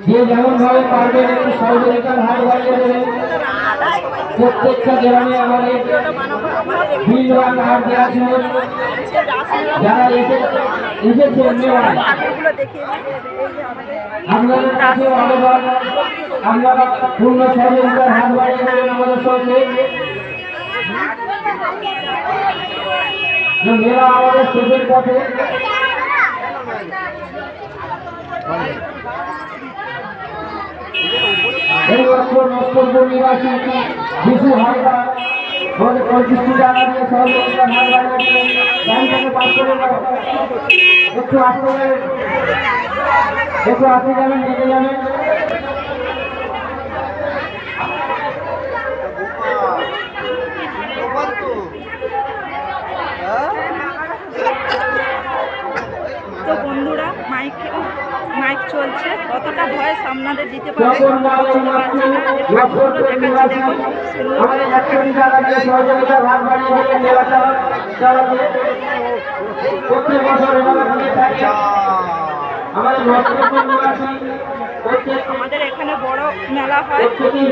যে যেমন ভাবে পারবেন একটু সহযোগিতার হাত বাড়িয়ে দেবেন। প্রত্যেকটা গ্রামে আমাদের ভিড় কার্ড দেওয়া ছিল, যারা এসেছে মেলায় আপনাদের কাছে অনুরোধ আপনারা পূর্ণ সহযোগিতার হাত বাড়িয়ে দেবেন আমাদের সঙ্গে। মেলা আমাদের শেষের পথে। এই বছর নষ্টপুর নিবাসী বিশু হালদার 25টি টাকা দিয়ে সহযোগিতার হাত বাড়িয়েছিলেন। গাড়িটাকে পাস করে দাও, একটু আসতে যাবেন, একটু আসতে যাবেন, যেতে যাবেন। তো বন্ধুরা মাইক চলছে, কতটা ভয়েস আপনাদের দিতে পারে বুঝতে পারছি না। ঠাকুরগুলো দেখাচ্ছি, দেখুন আমাদের এখানে বড় মেলা হয়, প্রচুর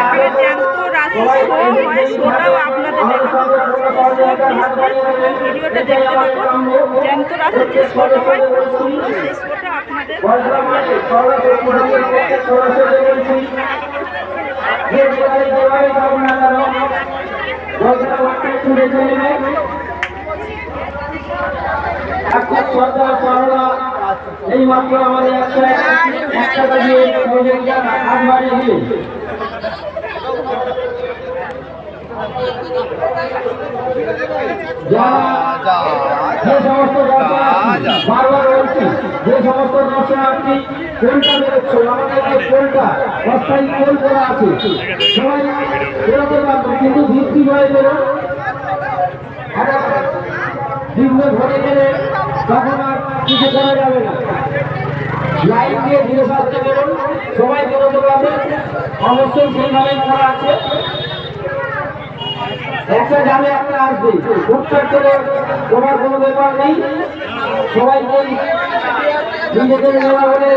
এখানে জ্যান্ত রাসের শো হয়, শোটাও আপনাদের দেখাবো। ভিডিওটা দেখতে থাকুন। জ্যান্ত রাসের যে শোটা হয় খুব সুন্দর, সেই শোটা আপনাদের এই মাত্র আমাদের একটা দিয়ে হাত বাড়িয়ে দিন। যে সমস্ত দর্শনার্থী বারবার বলছি, যে সমস্ত দর্শনার্থী কোনটা বেরোচ্ছে আমাদের কোনটা অস্থায়ী কোন করা আছে, সবাই বেরোতে পারবো, কিন্তু ভিত্তি হয়ে বেরো। বিঘ্ন ঘটে গেলে তখন আর কিছু করা যাবে না। লাইন দিয়ে ধীরে সাজতে বেরোন, সবাই বেরোতে পারবে, অবশ্যই সেইভাবে করা আছে। একটা যাবে একটা আসবে, উত্তর করে তোমার কোনো ব্যাপার নেই। সবাইকে নিজেদের নেওয়া বলে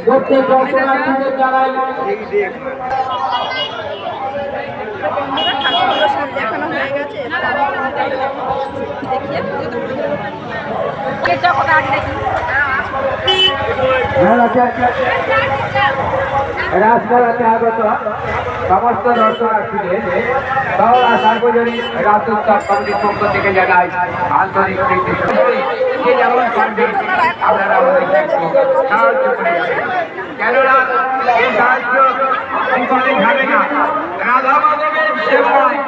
প্রত্যেক দর্শনার্থীদের জানাই ঠাকুরগুলো সব দেখানো হয়ে গেছে। রাজমেলাতে আগত সমস্ত দর্শনার্থীদের বাংলা সার্বজনীন রাজোৎসব কমিটির পক্ষ থেকে জানাই আন্তরিক প্রীতি। যেমন পারবেন আপনারা আমাদের সাহায্য করে যাবেন, কেননা এই সাহায্য বিপদে যাবে না। রাধা মাধবের সেবায়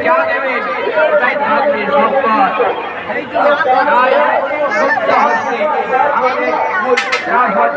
যা দেবেন তাই থাকবে সম্পদ। তাই মুক্ত হচ্ছে আমাদের মূল রাজপথ।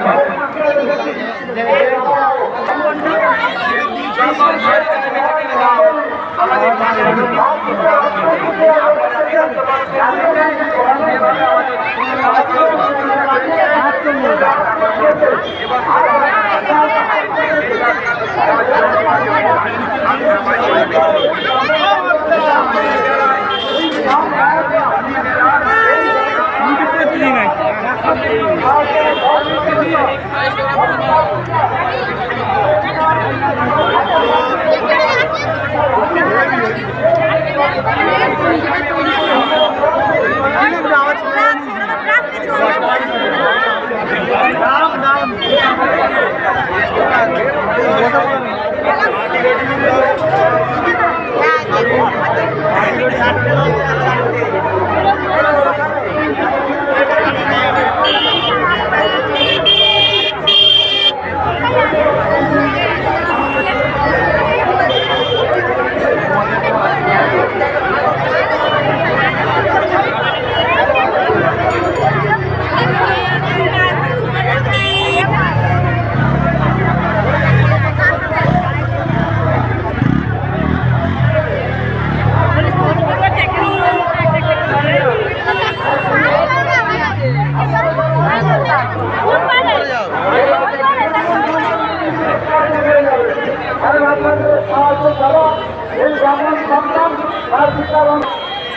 রাম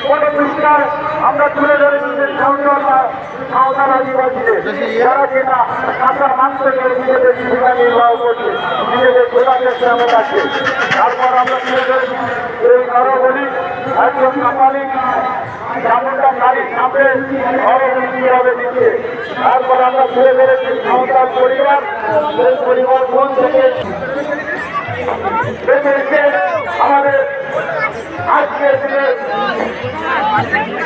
কোনো পুরস্কার আমরা তুলে ধরেছি সাঁওতাল আদিবাসীদের যারা কিনা কাঁচা মাংস থেকে নিজেদের জীবিকা নির্বাহ করছে, নিজেদের গোলাপের গ্রামে আছে। তারপর আমরা তুলে ধরেছি এই নরবলি একজন কাপালিক চামুন্ডা নারীর সামনে নরবলি কীভাবে দিচ্ছে। তারপর আমরা তুলে ধরেছি সাঁওতাল পরিবার, সেই পরিবার কোন থেকে বেঁচে এসে আমাদের আজকের দিনে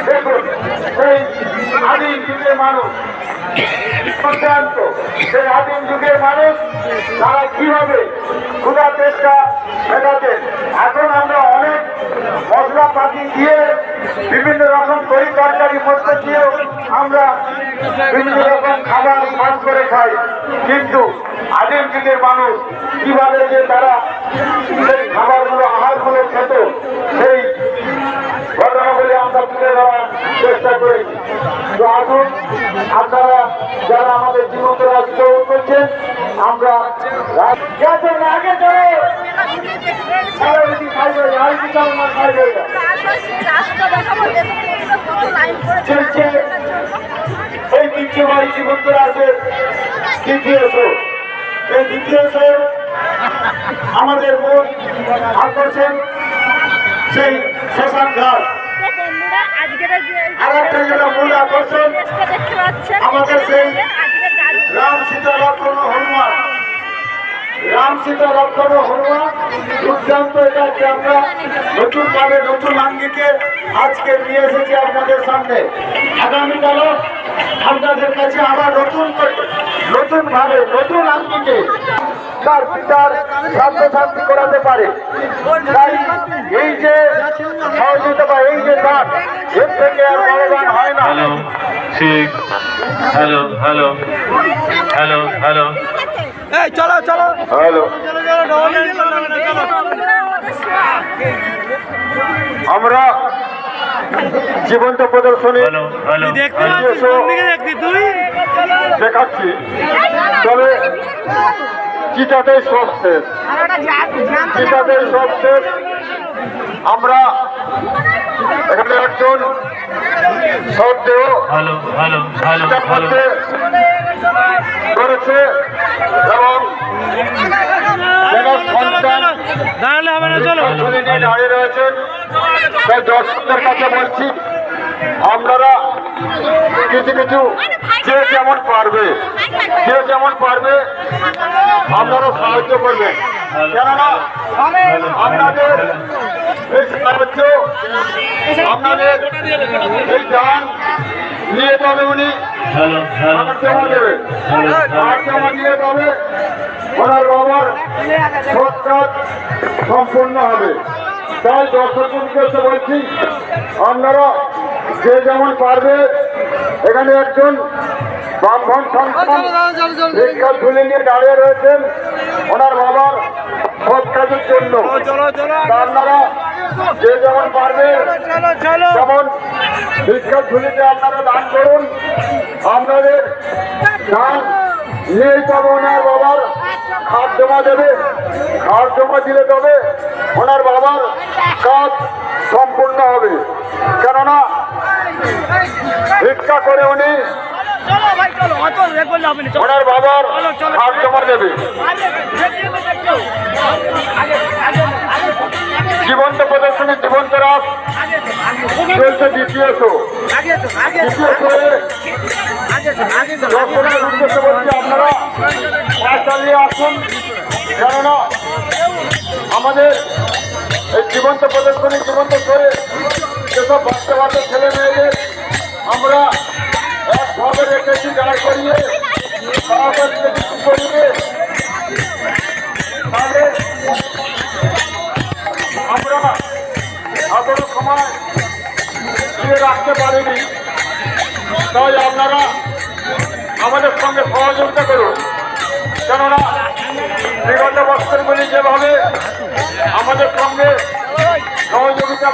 দেখুন সেই আদিম যুগের মানুষ সিদ্ধান্ত, সেই আদিম যুগের মানুষ তারা কিভাবে ক্ষুধা চেষ্টা মেটাতেন। এখন আমরা অনেক মশলাপাতি দিয়ে বিভিন্ন রকম তরি তরকারি মধ্যে দিয়েও আমরা বিভিন্ন রকম খাবার পান করে খাই, কিন্তু আদিম যুগের মানুষ কিভাবে যে তারা সেই খাবারগুলো আহারগুলো খেত সেই ঘটনাগুলি আমরা তুলে ধরার চেষ্টা করেছি। তো আসুন আপনারা যারা আমাদের জীবনকে রাষ্ট্র করছেন, আমরা আগে চলছে এই ঐতিহ্যবাহী জীবন্ত রাজ্যের দ্বিতীয় শো। এই দ্বিতীয় শো আমাদের মূল আকর্ষণ সেই শ্মশান ঘাট। আর একটা যেটা মূল আকর্ষণ আমাদের সেই রাম সীতা লক্ষ্মণ ও হনুমান, রাম সীতা লক্ষ্মণ ও হনুমান দুর্দান্ত এটাকে আমরা নতুন ভাবে নতুন আঙ্গিকে আজকে নিয়ে এসেছি আপনাদের সামনে। আগামীকালও আপনাদের কাছে আবার নতুন ভাবে নতুন আঙ্গিকে তার পিতার ছাত্রছাত্রী করাতে পারে। তাই এই যে সহযোগিতা বা এই যে দান, এর থেকে আর বড়দান হয় না। হ্যালো ঠিক, hello hello hello hello hello, আমরা জীবন্ত প্রদর্শনী হ্যালো হ্যালো দেখাচ্ছি, তবে চিটাতেই সব শেষ, চিটাতেই সব শেষ। আমরা এখানে একজন সবদেহ হ্যালো হ্যালো হ্যালো হ্যালো করেছে এবং সন্তান ধরে নিয়ে দাঁড়িয়ে রয়েছেন। তাই দর্শকদের কাছে বলছি, আপনারা কিছু কিছু যে যেমন পারবে আপনারা সাহায্য করবেন, কেননা আপনাদের এই সাহায্য, আপনাদের এই দান নিয়ে তবে উনি হ্যালো হ্যালো জমা দেবে, জমা দিয়ে তবে ওনার বাবার সৎকার সম্পূর্ণ হবে। তাই দর্শকদের উদ্দেশ্যে বলছি, আপনারা যে যেমন পারবে, এখানে একজন ব্রাহ্মণ সন্তান ভিক্ষা ঝুলি নিয়ে দাঁড়িয়ে রয়েছেন ওনার বাবার সৎ কাজের জন্য। আপনারা যে যেমন পারবে যেমন ভিক্ষা ঝুলিতে আপনারা দান করুন। আপনাদের দান নিয়েই তবে ওনার বাবার খাট জমা দেবে, খাট জমা দিলে তবে ওনার বাবার কাজ সম্পূর্ণ হবে, কেননা ভিক্ষা করে উনি ওনার বাবার খাট জমা দেবে। জীবন্ত প্রদর্শনী, জীবন্ত রাস চলছে দ্বিতীয় শো। দ্বিতীয় শোয়ে দর্শকের উদ্দেশ্যে বলছি, আপনারা কাজ চালিয়ে আসুন, কেননা আমাদের এই জীবন্ত প্রদর্শনী, জীবন্ত শোয়ে যেসব বাচ্চা ছেলে মেয়েদের আমরা একভাবে রেখেছি দাঁড় করিয়ে করিয়ে, তাহলে আমরা এখনো সময় দিয়ে রাখতে পারিনি। তাই আপনারা আমাদের সঙ্গে সহযোগিতা করুন, কেননা বিগত বছরগুলি যেভাবে আমাদের সঙ্গে সহযোগিতা